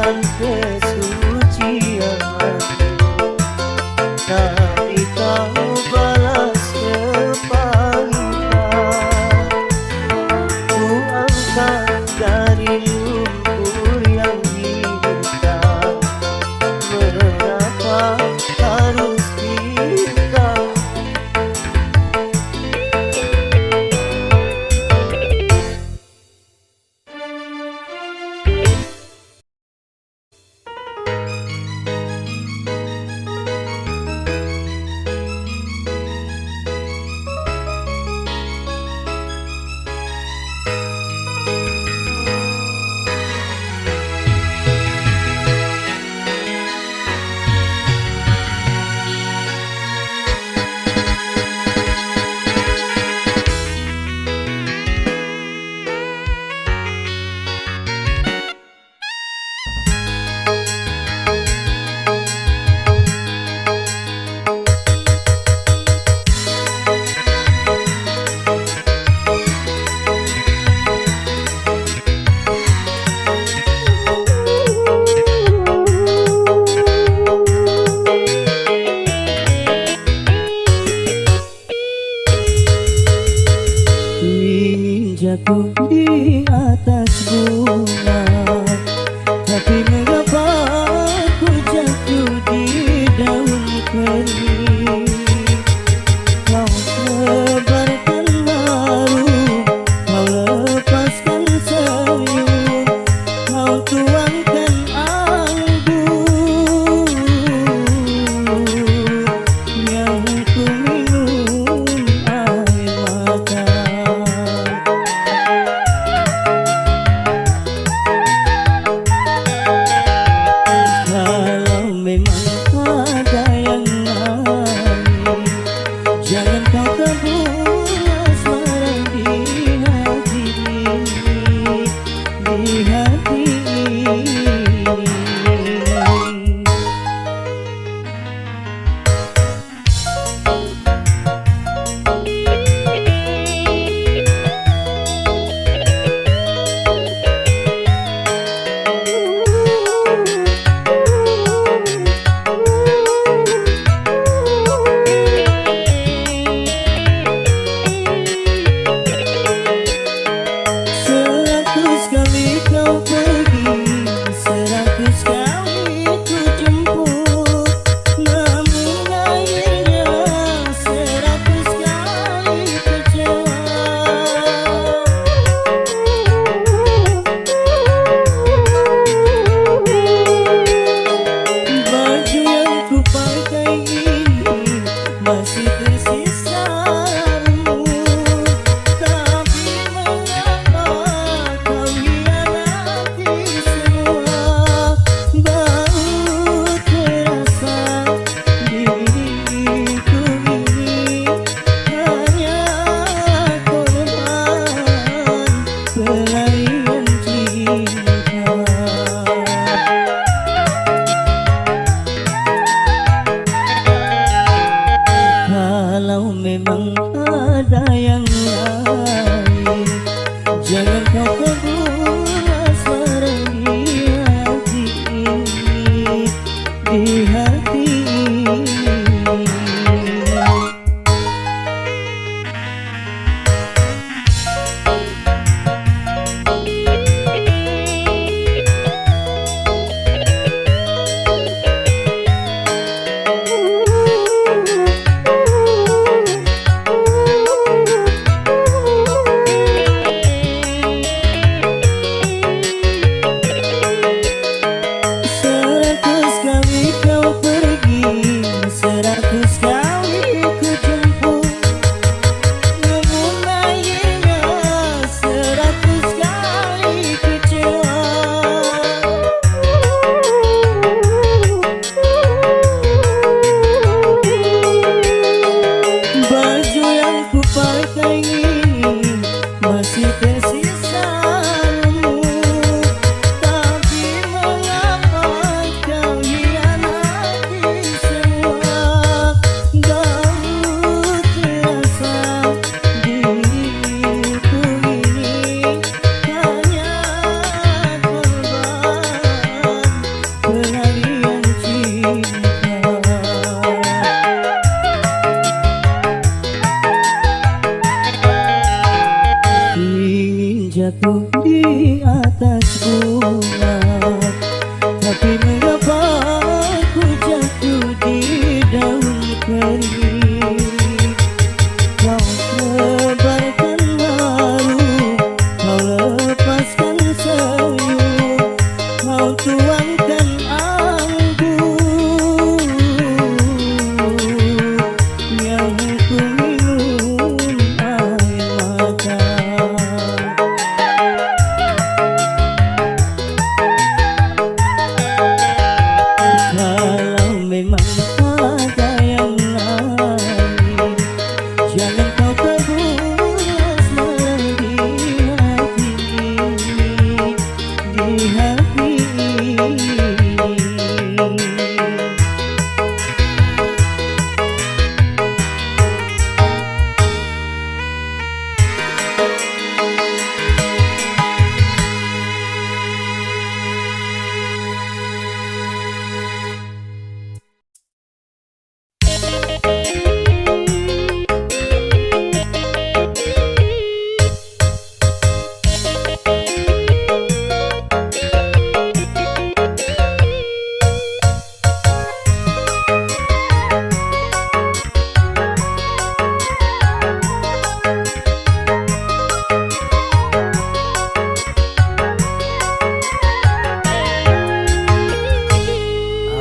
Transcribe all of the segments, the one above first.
akan kesucian, tapi kau balas kepalitan. Ku angkat dari lumpur yang hitam, mengapa harus kita? Jatuh di atas bunga, tapi mengapa ku jatuh di daun kering? Kau sebarkan malu, kau lepaskan senyum, kau tuangkan anggur yang ku minum air mata. Jangan kau tebus asmara di hati ini, di hati ini. Sekali kau atas bunga, tapi mengapa ku jatuh di daun kering. Kau sebarkan haru, kau lepaskan senyum, kau tuangkan anggur yang ku minum air mata. Kalau memang ada yang lain, jangan kau terbulas malam di hati ini, di hati ini.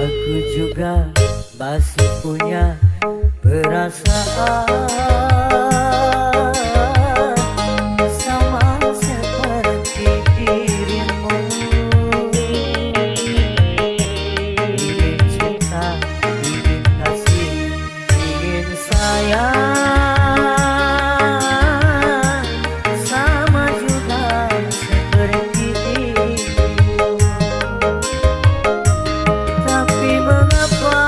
Aku juga masih punya perasaan sama seperti dirimu. Ingin cinta, ingin kasih, ingin sayang, sama juga seperti dirimu. Tapi mengapa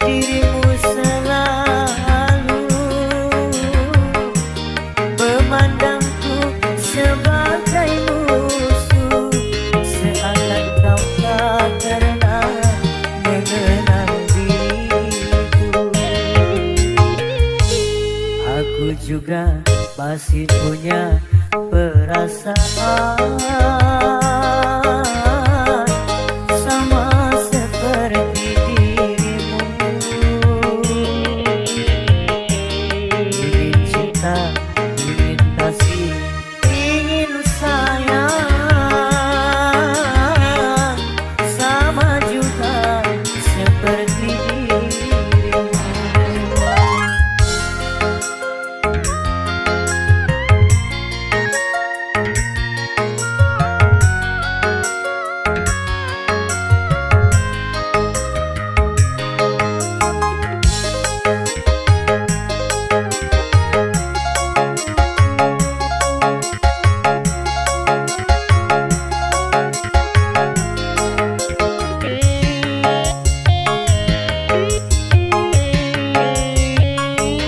dirimu selalu memandangku sebagai musuh, seakan kau tak pernah mengenal diriku. Aku juga masih punya perasaan sama seperti dirimu. Ingin cinta, ingin kasih, ingin sayang, sama juga seperti dirimu.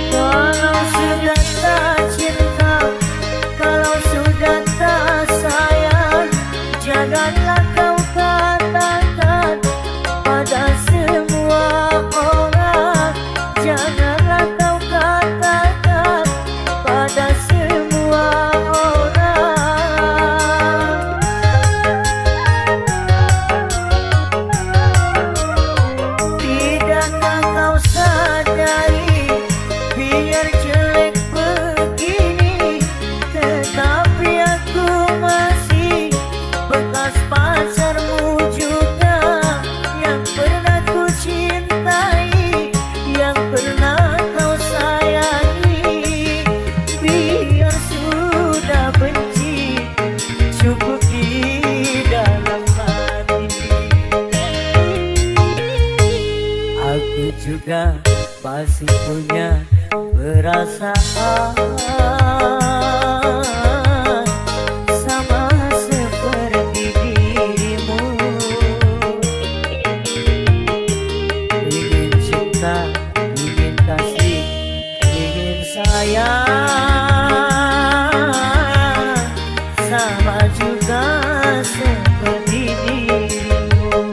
Kalau sudah tak cinta, kalau sudah tak sayang, janganlah kau katakan pada semua orang. Janganlah kau katakan pada semua orang. Tidakkah kau sadari, biar jelek begini, tetapi aku masih bekas pacarmu juga, yang pernah ku cintai, yang pernah kau sayangi. Biar sudah benci, cukup di dalam hati. Aku juga masih punya perasaan sama seperti dirimu. Ingin cinta, ingin kasih, ingin sayang, sama juga seperti dirimu.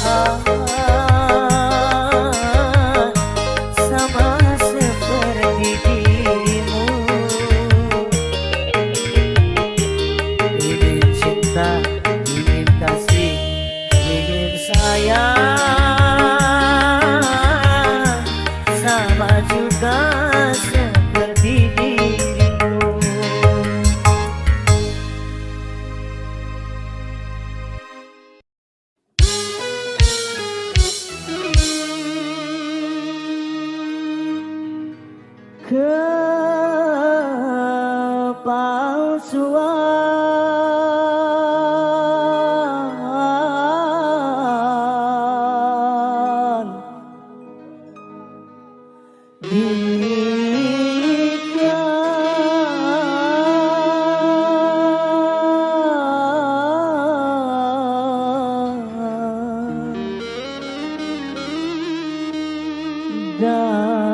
ah, sama seperti dirimu. Ingin cinta, ingin kasih, ingin sayang, sama juga seperti dirimu. Kepalsuan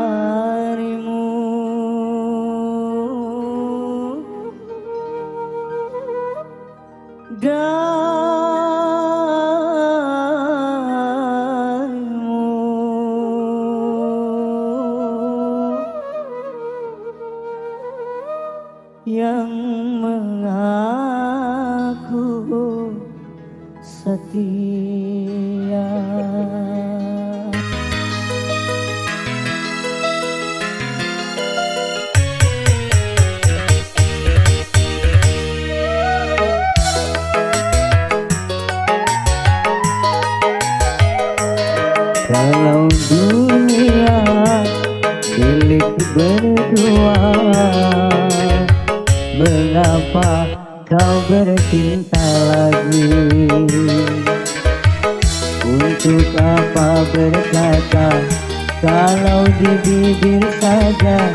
darimu, yang mengaku setia. Kalau dunia milik berdua, mengapa kau bercinta lagi? Untuk apa berkata kalau di bibir saja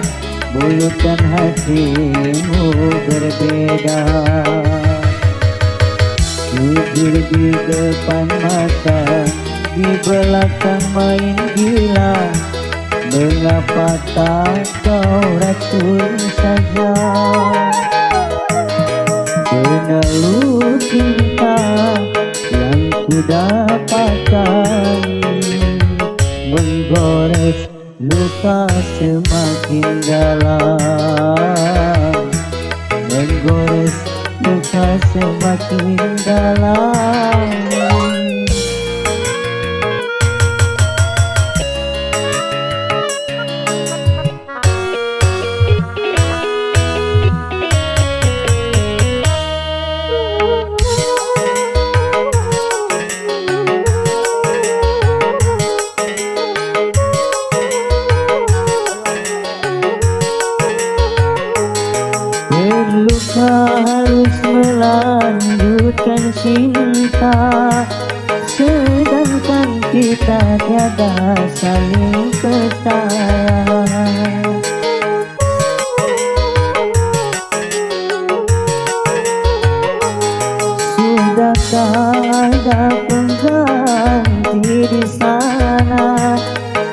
mulut dan hatimu berbeda? Jujur di depan mata, di belakang main gila. Mengapa tak kau racun saja? Penalu cinta yang ku dapatkan menggores luka semakin dalam, menggores luka semakin dalam. Terluka harus melanjutkan cinta, sedangkan kita tiada saling percaya. Sudahkah ada pengganti di sana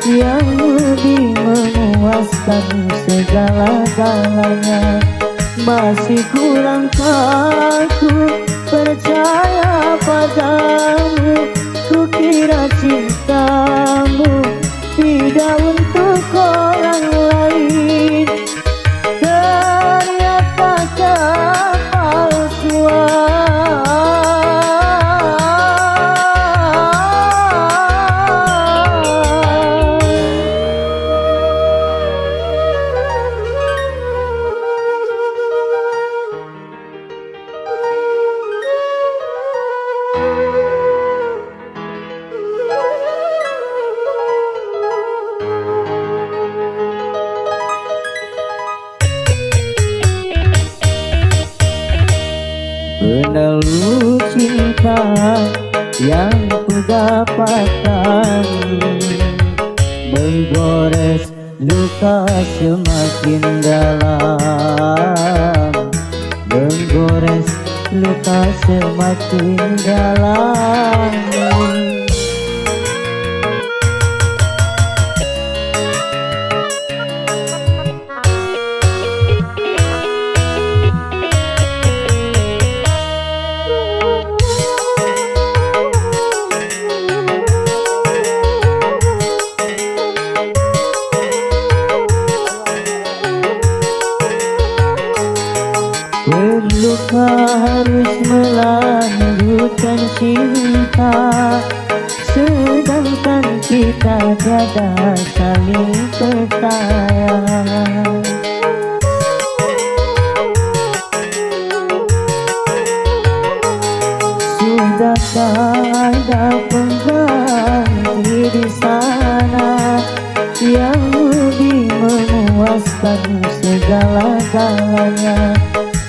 yang lebih memuaskan segala-galanya? Masih kurangkah ku percaya padamu? Ku kira cintamu tidak untuk orang lain, ternyata penalu cinta yang ku dapatkan menggores luka semakin dalam, menggores luka semakin dalam. Kan kita tiada saling percaya. Sudahkah ada pengganti di sana yang lebih memuaskan segala-galanya?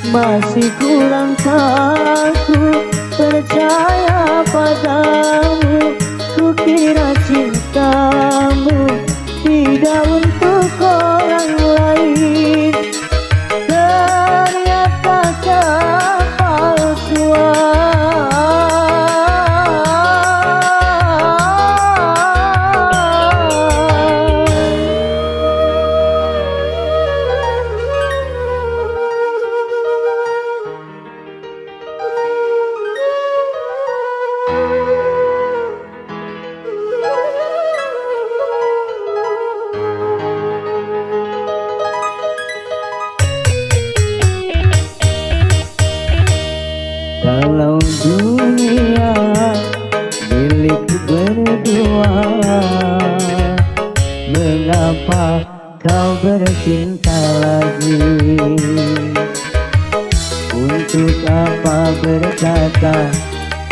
Masih kurangkah aku percaya padamu? Kukira cintamu tidak untuk orang lain, ternyata kalau dunia milik berdua, mengapa kau bercinta lagi? Untuk apa berkata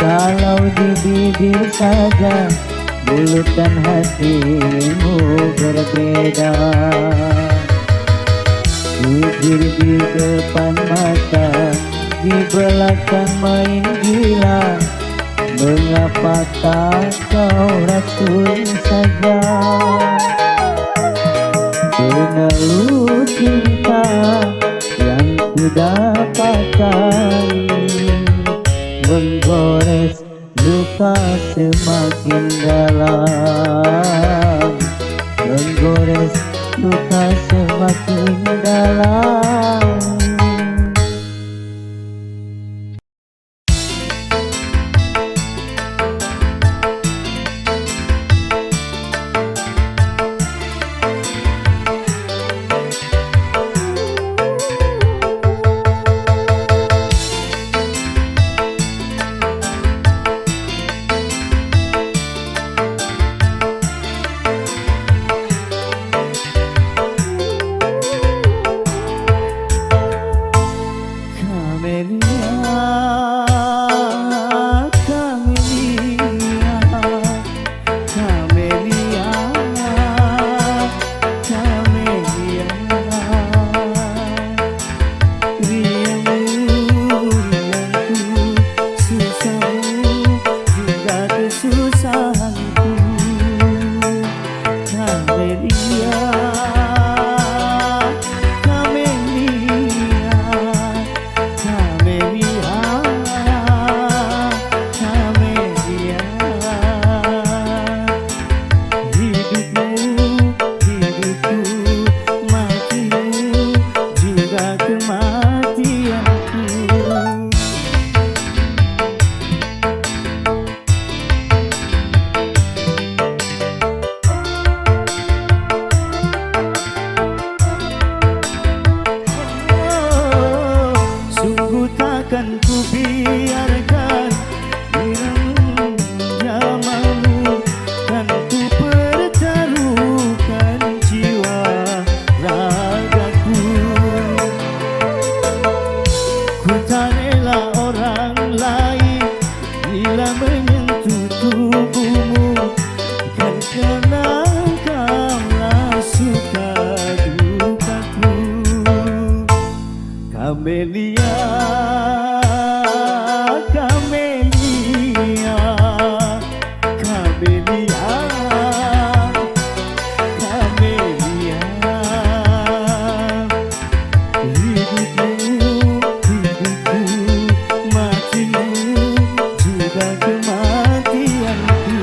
kalau di bibir saja mulut dan hatimu berbeda? Jujur di depan mata, di belakang main gila. Mengapa tak kau racun saja? Benalu cinta yang ku dapatkan, menggores luka semakin dalam, menggores luka semakin dalam. Takkan ku biarkan hilang nyamanmu, kan ku pertaruhkan jiwa ragaku. Ku tak rela orang lain bila menyentuh tubuhmu, kan kenal kaulah suka dukaku. Kamelia, Kamelia, Kamelia, Kamelia. Hidupmu, hidupku, matimu, juga kematianku.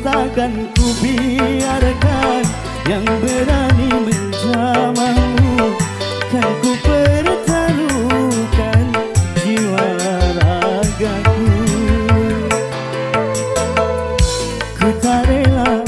Takkan ku biarkan yang berani menjamahmu, kan ku pertaruhkan jiwa ragaku. Ku tak rela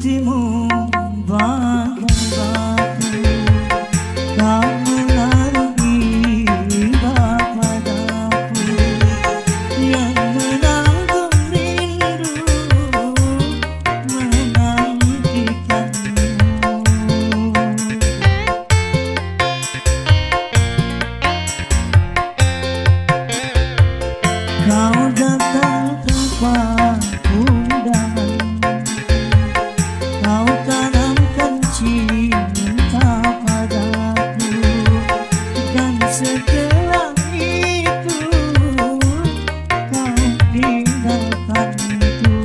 hatimu bagai batu, kau menaruh iba padaku yang menanggung rindu menantikanmu. Kau datang tanpa undangan, kau tanamkan cinta padaku, dan setelah itu kau tinggalkanku.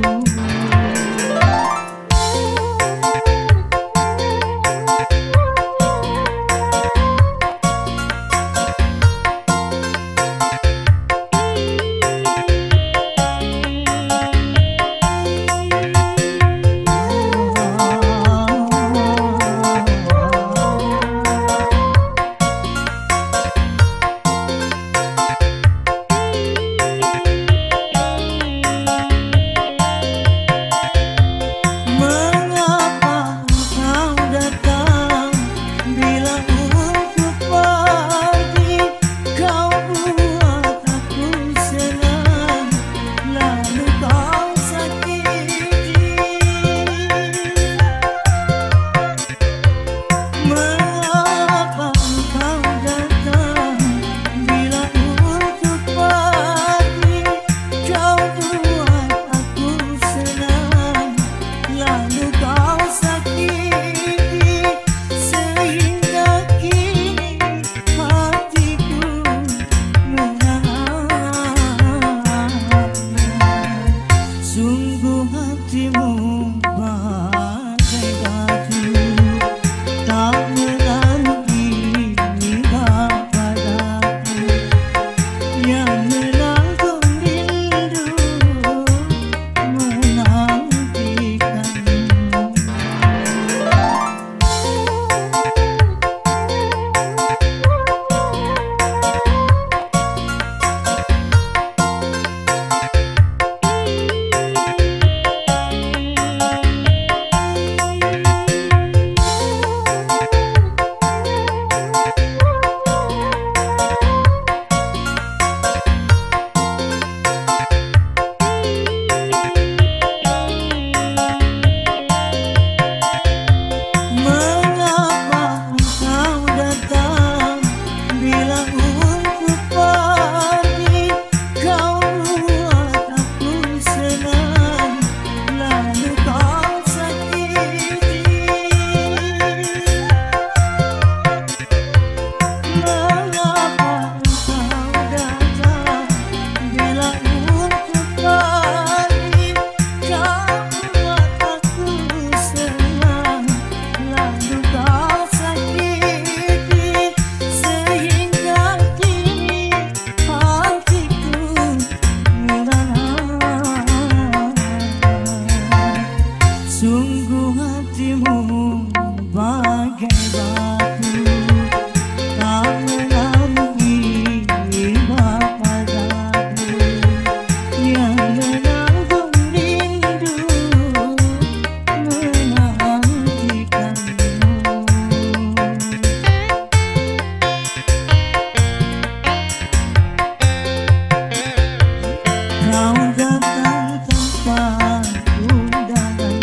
Sungguh hatimu bagai batu, tak menaruh iba padaku yang menanggung rindu menantikanmu. Sungguh hatimu bagai batu, tak menaruh iba padaku yang menanggung rindu menantikanmu. Kau datang tanpa undangan,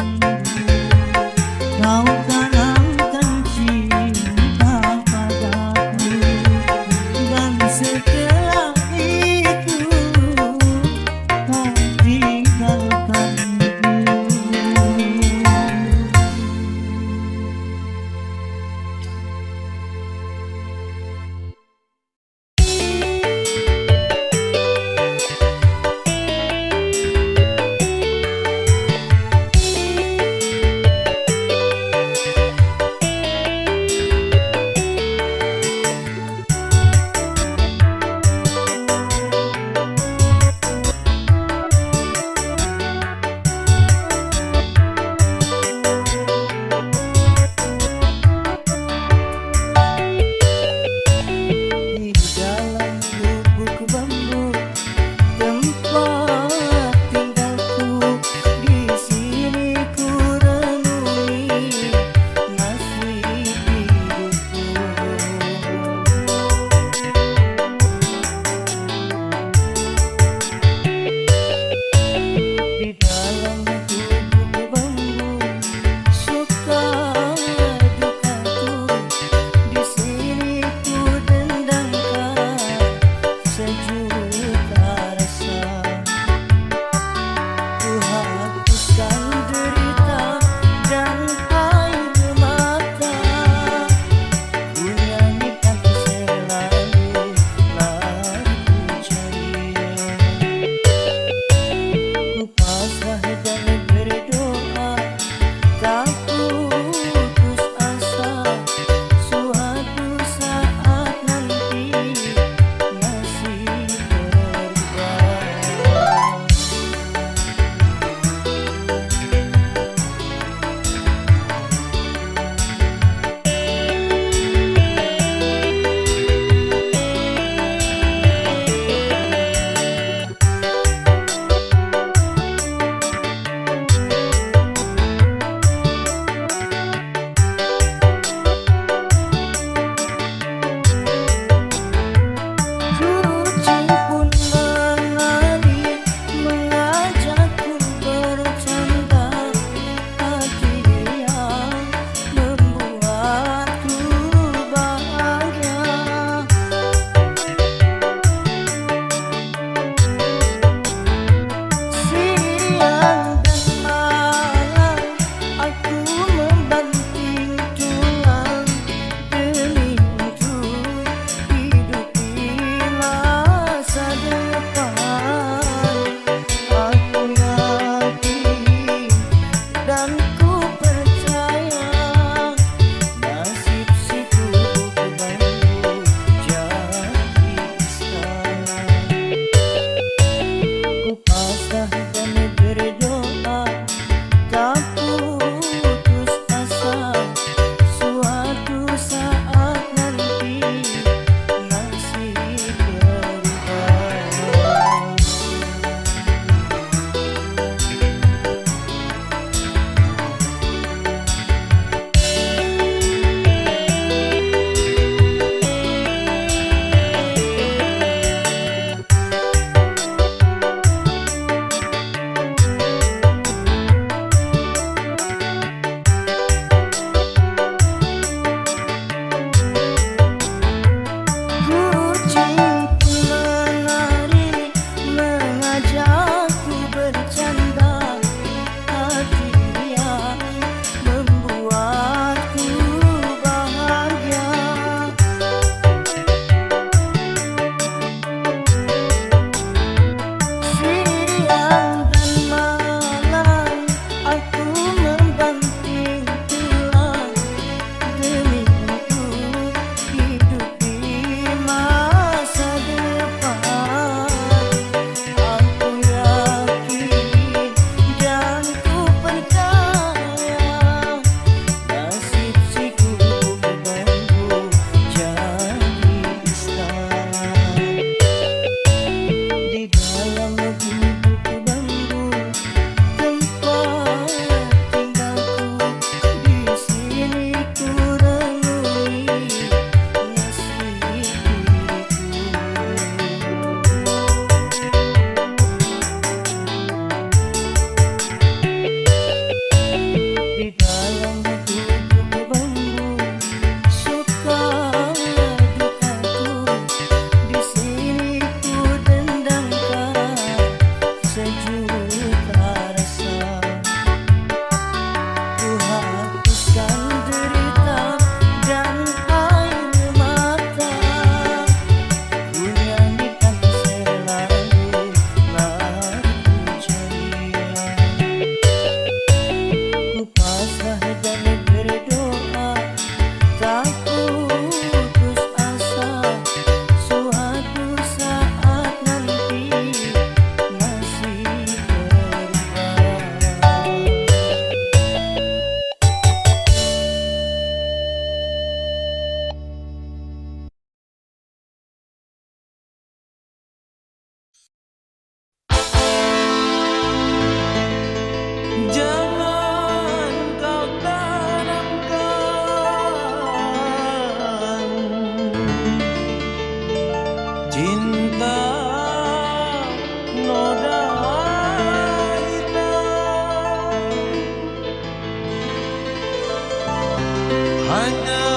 hanya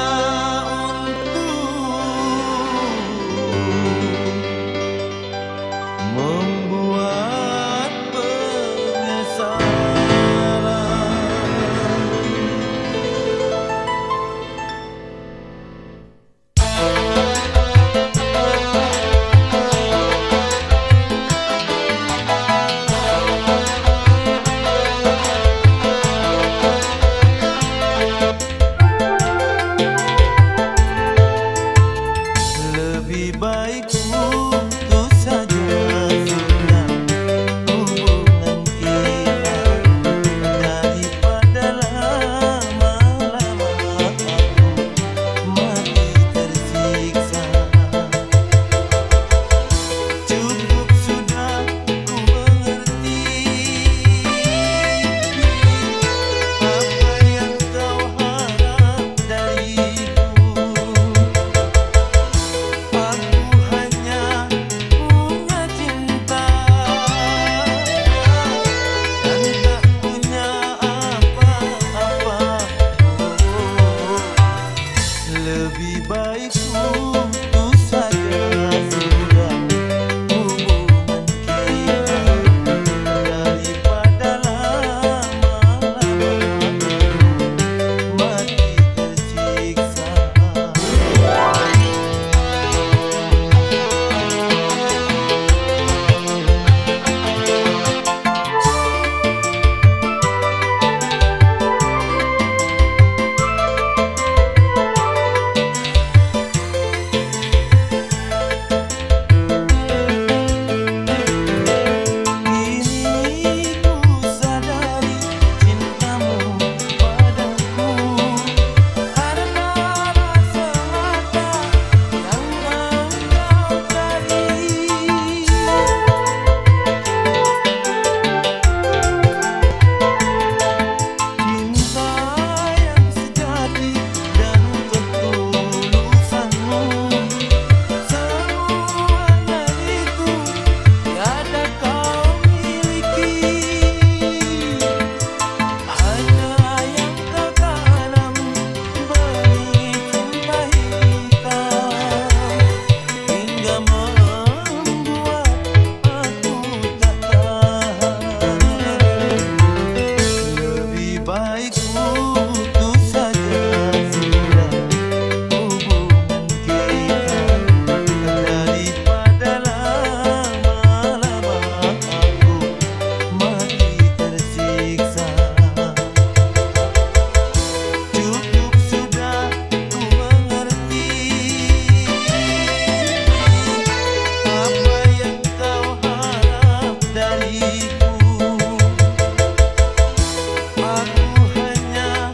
untuk membuat penyesalan. Lebih baik putus saja sudah hubungan kita, daripada lama-lama aku mati tersiksa. Cukup sudah ku mengerti apa yang kau harap dariku. Aku hanya punya cinta dan tak punya apa-apa. Lebih baik putus saja sudah hubungan kita, daripada lama-lama aku mati tersiksa. Kini ku sadari cintamu padaku karena rasa mata yang engkau cari. Cinta yang sejati dan ketulusanmu, semuanya itu tiada kau miliki. Hanya yang kau tanam benih cinta hitam, hingga membuat aku tak tahan. Lebih baik putus saja sudah hubungan kita, daripada lama-lama aku mati tersiksa. Cukup sudah ku mengerti apa yang kau harap dariku. Aku hanya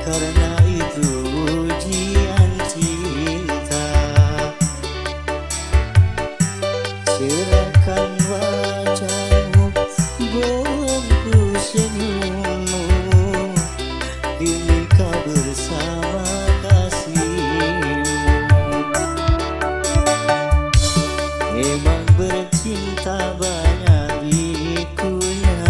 karena itu ujian cinta. Serahkan wajahmu, bongku senyummu, demi kau bersama kasihmu. Emang bercinta banyak likunya,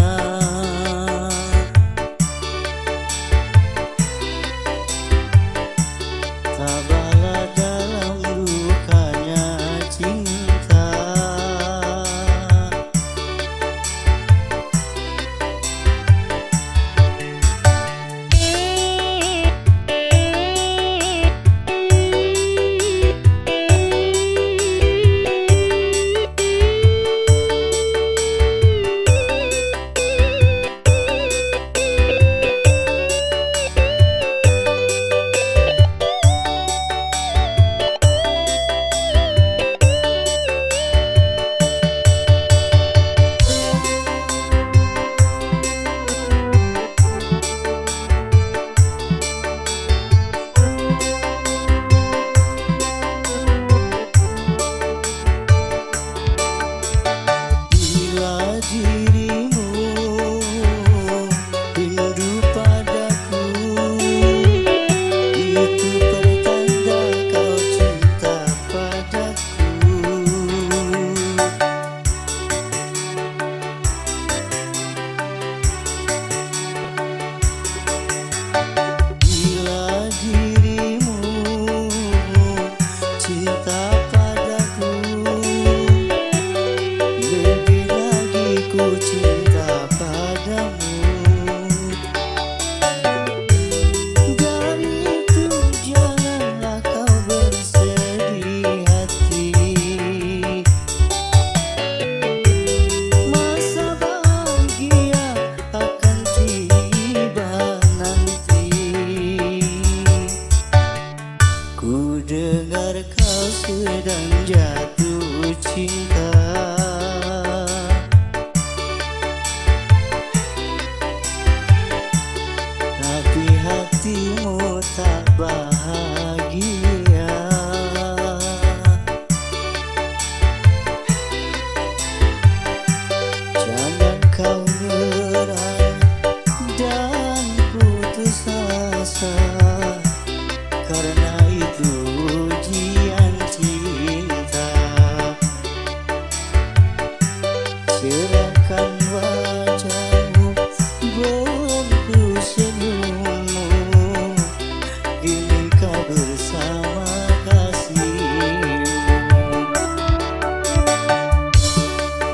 tabahlah dalam lukanya cinta. Dengar kau sedang jatuh cinta, tapi hatimu tak bahagia. Jangan kau nyerah dan putus asa, karena itu ujian cinta. Serahkan wajahmu, bongku senyummu, demi kau bersama kasihmu.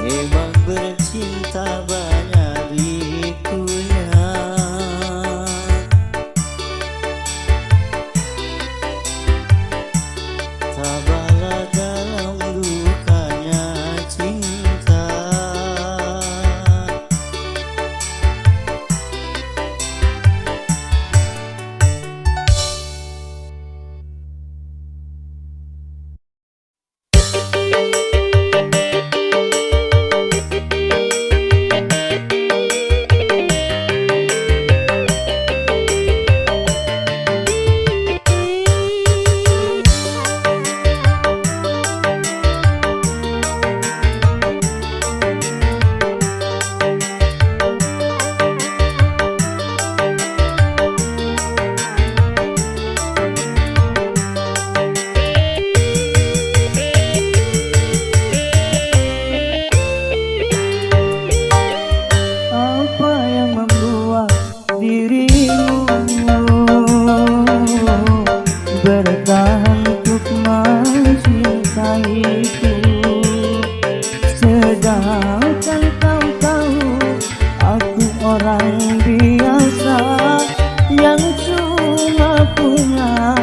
Emang bercinta banyak likunya, tabahlah dalam lukanya cinta. Apa yang membuat dirimu bertahan untuk mencintaiku, sedangkan kau tahu aku orang biasa yang cuma punya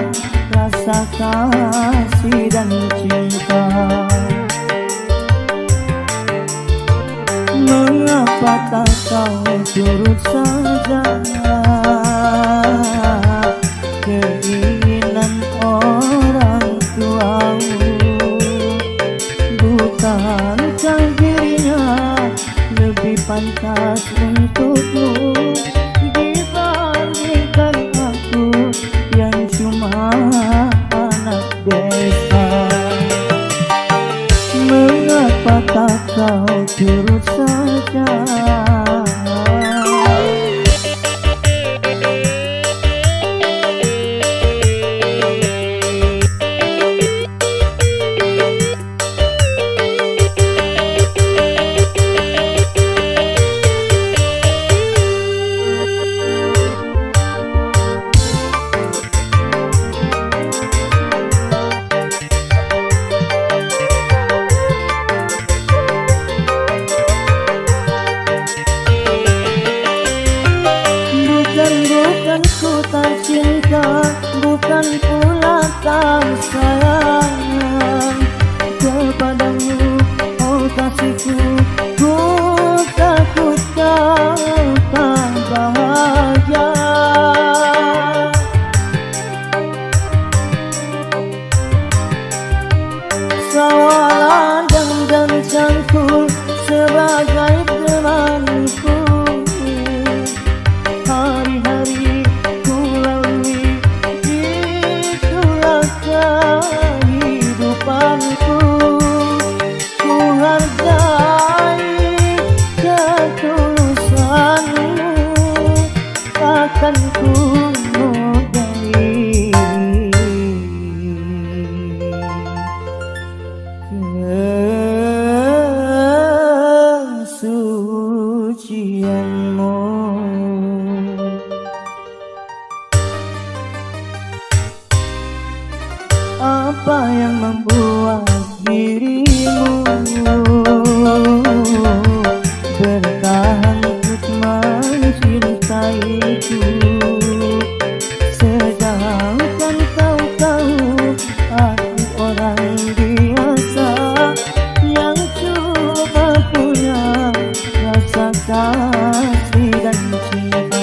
rasa kasih dan cinta. Mengapa tak kau turut saja keinginan orang tuamu? Bukankah dirinya lebih pantas untukmu dibandingkan aku? cinta, bukan pula tak sayang kepadamu, oh kasihku. Ku takut kau tak bahagia. Sawalah dan cangkul sebagai temanku. Hari-hari ku lalui, itulah kehidupanku. Ku hargai ketulusanmu, takkan ku modai kesucianmu. Apa yang membuat dirimu bertahan untuk mencintaiku, sedangkan kau tahu aku orang biasa yang cuma punya rasa kasih dan cinta.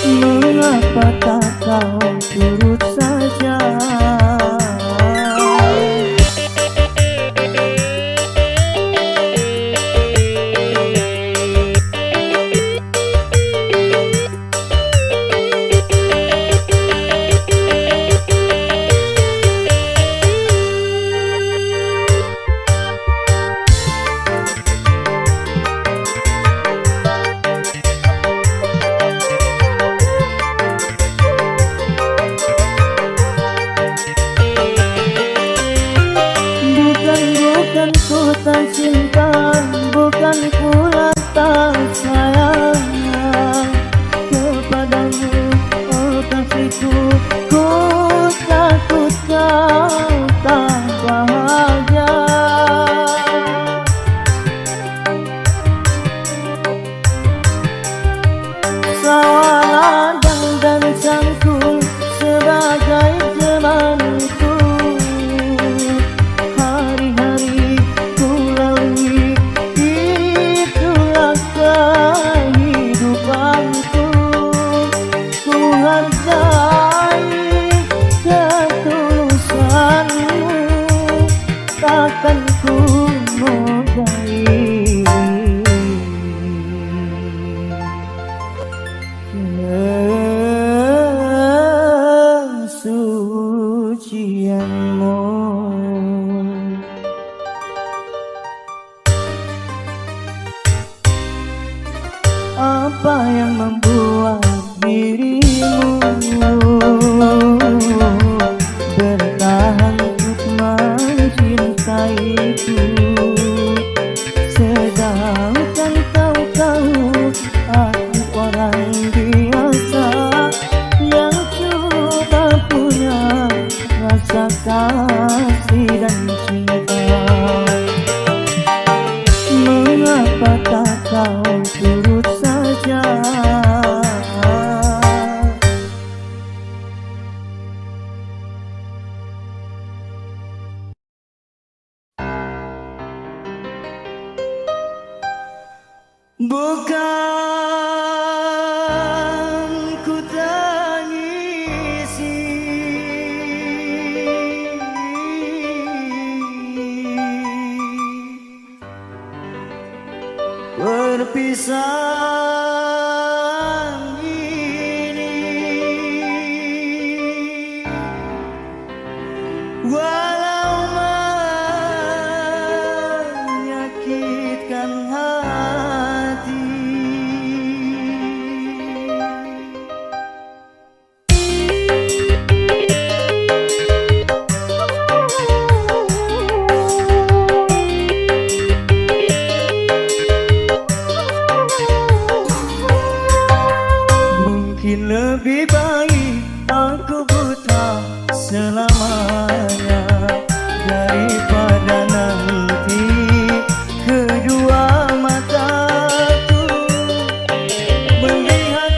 Mengapa tak kau turut saja? Bukan ku tak cinta, bukan pula tak sayang kepadamu, oh kasihku. Ku takut kau tak bahagia. Sawalah dan cangkul sebagai temanku. Hari-hari ku lalui, itulah kehidupanku. Ku hargai ketulusanmu, takkan ku modai kesucianmu. Apa yang membuat dirimu bertahan untuk mencintaiku, sedangkan kau tahu aku orang biasa yang cuma punya rasa kasih dan cinta. Mengapa tak kau turut saja? Bukan ku tangisi perpisahan ini, walau menyakitkan hati. Mungkin lebih baik aku buta selamanya daripada nanti kedua mataku melihat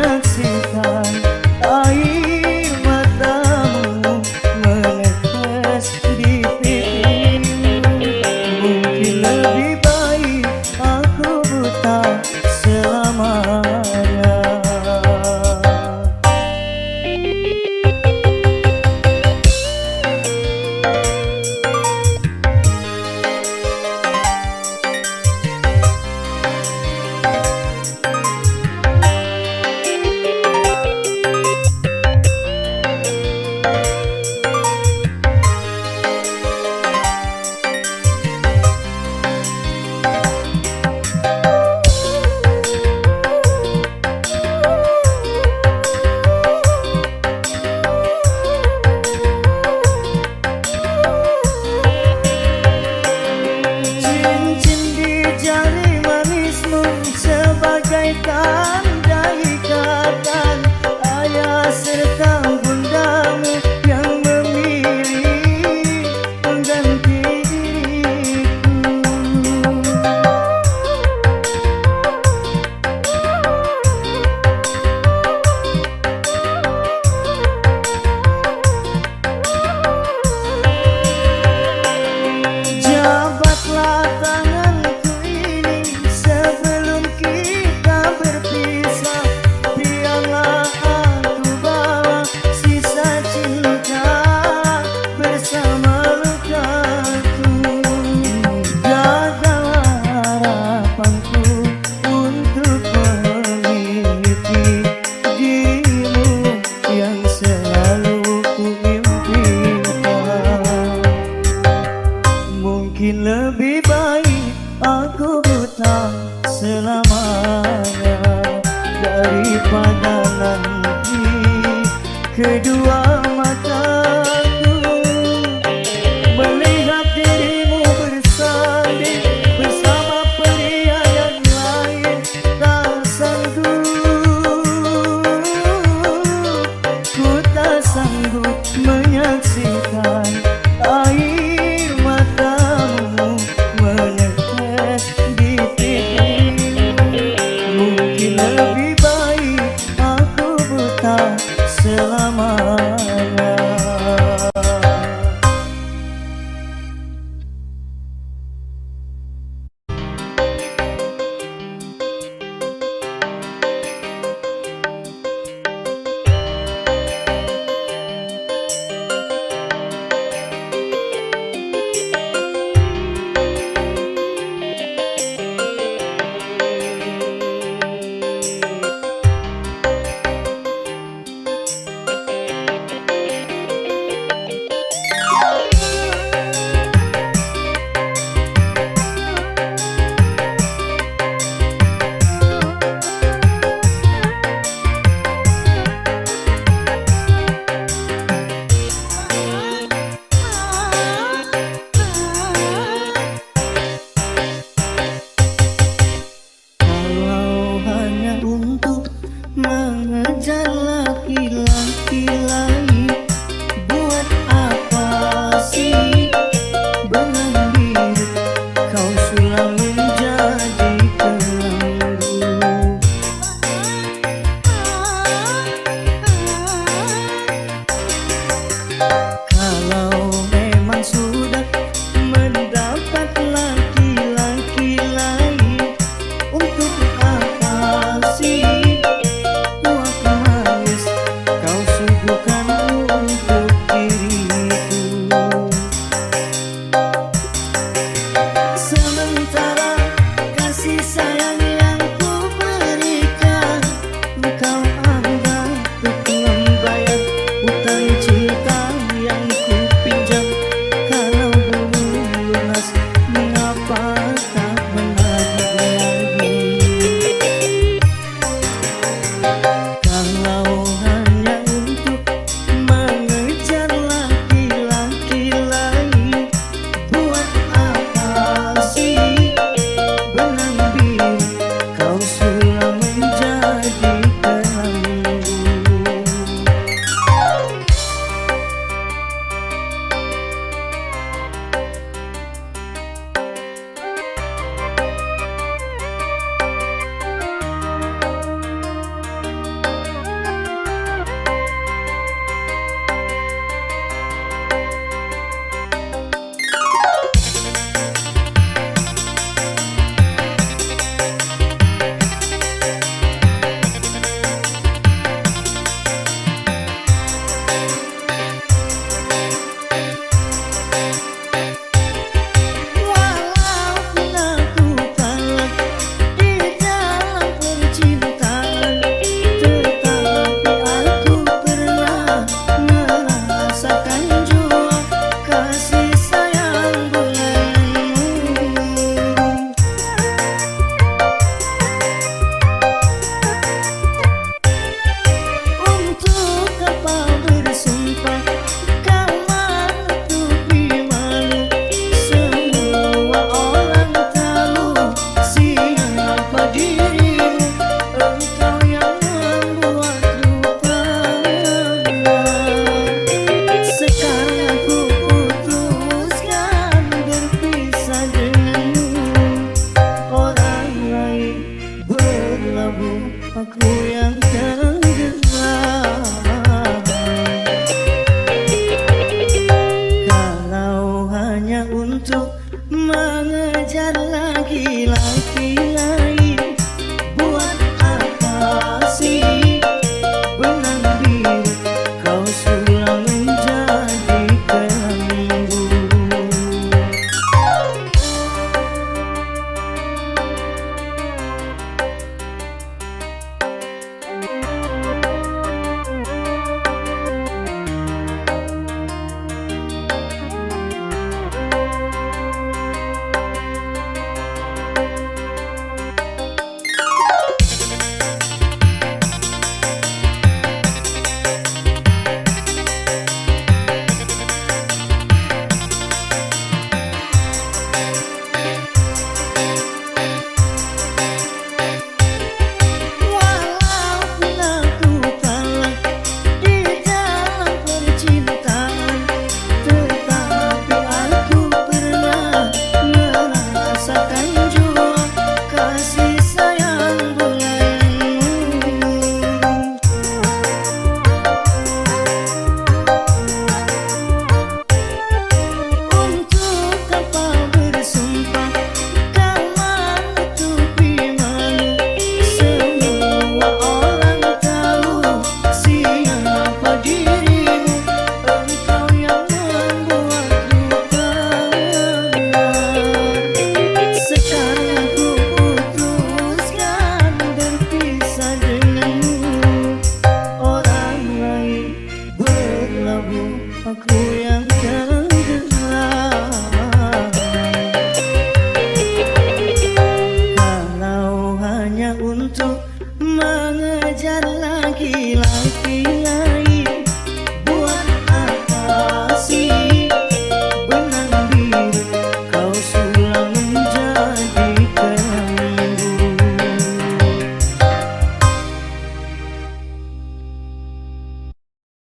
menyaksikan air matamu menetes di pipimu. Mungkin lebih baik aku buta selamanya. Cincin di jari manismu sebagai tanda ikatan ayah serta bundamu yang memilih pengganti diriku. Jabatlah tanganku ini sebelum kita berpisah. Biarlah aku bawa sisa cinta bersama lukaku. Gagal harapanku untuk memiliki dirimu yang selalu kuimpikan. Mungkin lebih baik aku buta selamanya daripada nanti kedua mataku melihat dirimu bersanding bersama pria yang lain. Tak sanggup, ku tak sanggup menyaksikan air matamu menetes di pipimu. Mungkin lebih baik aku buta selamanya. Kalau hanya untuk mengejar laki-laki lain, buat apa sih benang biru kau sulam menjadi pelanggu? Kalau memang sudah mendapat laki-laki lain, untuk apa sih buat yang